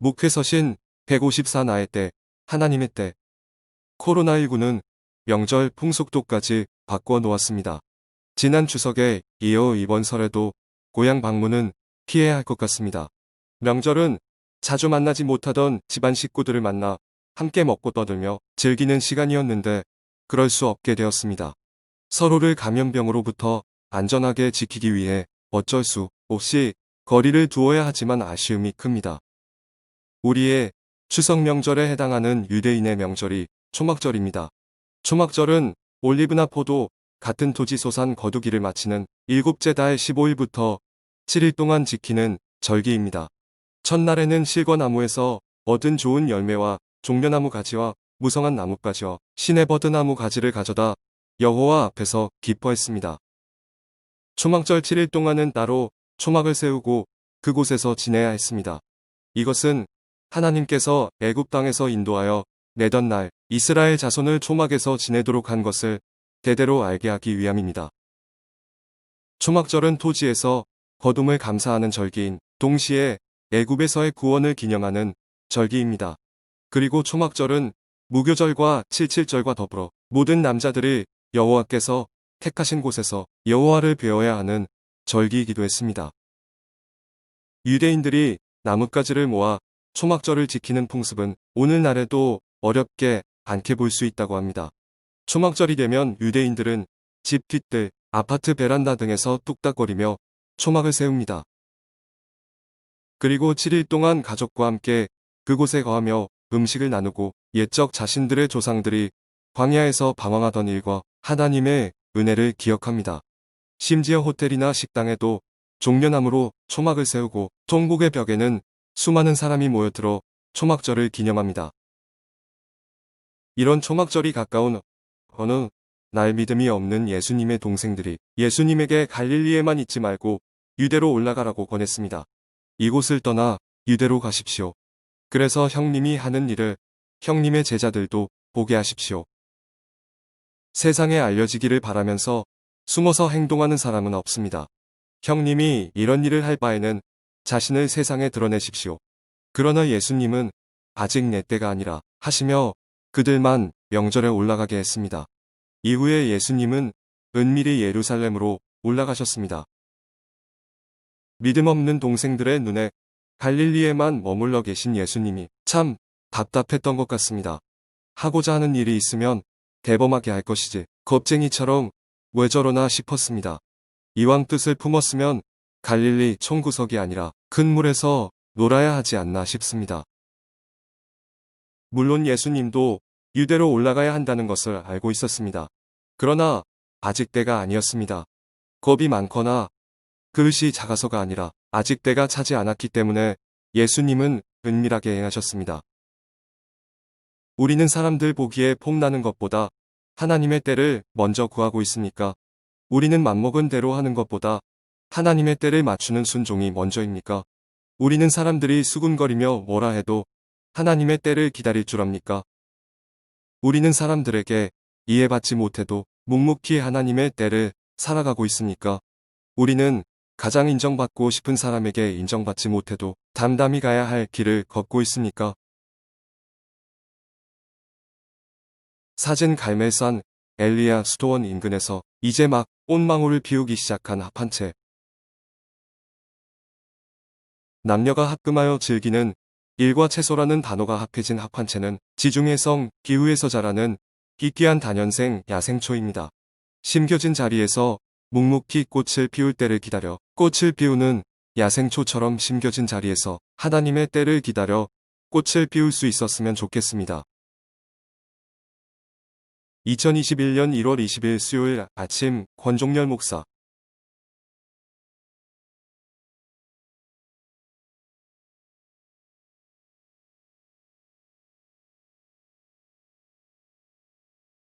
목회서신 154 나의 때, 하나님의 때. 코로나19는 명절 풍속도까지 바꿔 놓았습니다. 지난 추석에 이어 이번 설에도 고향 방문은 피해야 할 것 같습니다. 명절은 자주 만나지 못하던 집안 식구들을 만나 함께 먹고 떠들며 즐기는 시간이었는데 그럴 수 없게 되었습니다. 서로를 감염병으로부터 안전하게 지키기 위해 어쩔 수 없이 거리를 두어야 하지만 아쉬움이 큽니다. 우리의 추석 명절에 해당하는 유대인의 명절이 초막절입니다. 초막절은 올리브나 포도 같은 토지소산 거두기를 마치는 일곱째 달 15일부터 7일 동안 지키는 절기입니다. 첫날에는 실과나무에서 얻은 좋은 열매와 종려나무 가지와 무성한 나뭇가지와 시내버드나무 가지를 가져다 여호와 앞에서 기뻐했습니다. 초막절 7일 동안은 따로 초막을 세우고 그곳에서 지내야 했습니다. 이것은 하나님께서 애굽 땅에서 인도하여 내던 날 이스라엘 자손을 초막에서 지내도록 한 것을 대대로 알게 하기 위함입니다. 초막절은 토지에서 거둠을 감사하는 절기인 동시에 애굽에서의 구원을 기념하는 절기입니다. 그리고 초막절은 무교절과 칠칠절과 더불어 모든 남자들이 여호와께서 택하신 곳에서 여호와를 배워야 하는 절기이기도 했습니다. 유대인들이 나뭇가지를 모아 초막절을 지키는 풍습은 오늘날에도 어렵게 않게 볼 수 있다고 합니다. 초막절이 되면 유대인들은 집 뒷뜰, 아파트 베란다 등에서 뚝딱거리며 초막을 세웁니다. 그리고 7일 동안 가족과 함께 그곳에 거하며 음식을 나누고 옛적 자신들의 조상들이 광야에서 방황하던 일과 하나님의 은혜를 기억합니다. 심지어 호텔이나 식당에도 종려나무로 초막을 세우고 통곡의 벽에는 수많은 사람이 모여들어 초막절을 기념합니다. 이런 초막절이 가까운 어느 날 믿음이 없는 예수님의 동생들이 예수님에게 갈릴리에만 있지 말고 유대로 올라가라고 권했습니다. 이곳을 떠나 유대로 가십시오. 그래서 형님이 하는 일을 형님의 제자들도 보게 하십시오. 세상에 알려지기를 바라면서 숨어서 행동하는 사람은 없습니다. 형님이 이런 일을 할 바에는 자신을 세상에 드러내십시오. 그러나 예수님은 아직 내 때가 아니라 하시며 그들만 명절에 올라가게 했습니다. 이후에 예수님은 은밀히 예루살렘으로 올라가셨습니다. 믿음 없는 동생들의 눈에 갈릴리에만 머물러 계신 예수님이 참 답답했던 것 같습니다. 하고자 하는 일이 있으면 대범하게 할 것이지 겁쟁이처럼 왜 저러나 싶었습니다. 이왕 뜻을 품었으면 갈릴리 총구석이 아니라 큰 물에서 놀아야 하지 않나 싶습니다. 물론 예수님도 유대로 올라가야 한다는 것을 알고 있었습니다. 그러나 아직 때가 아니었습니다. 겁이 많거나 그릇이 작아서가 아니라 아직 때가 차지 않았기 때문에 예수님은 은밀하게 행하셨습니다. 우리는 사람들 보기에 폼나는 것보다 하나님의 때를 먼저 구하고 있습니까? 우리는 맘먹은 대로 하는 것보다 하나님의 때를 맞추는 순종이 먼저입니까? 우리는 사람들이 수군거리며 뭐라 해도 하나님의 때를 기다릴 줄 압니까? 우리는 사람들에게 이해받지 못해도 묵묵히 하나님의 때를 살아가고 있습니까? 우리는 가장 인정받고 싶은 사람에게 인정받지 못해도 담담히 가야 할 길을 걷고 있습니까? 사진 갈멜산 엘리야 수도원 인근에서 이제 막 꽃망울을 피우기 시작한 합한채. 남녀가 합금하여 즐기는 일과 채소라는 단어가 합해진 합한채는 지중해 성 기후에서 자라는 기귀한 다년생 야생초입니다. 심겨진 자리에서 묵묵히 꽃을 피울 때를 기다려 꽃을 피우는 야생초처럼 심겨진 자리에서 하나님의 때를 기다려 꽃을 피울 수 있었으면 좋겠습니다. 2021년 1월 20일 수요일 아침 권종열 목사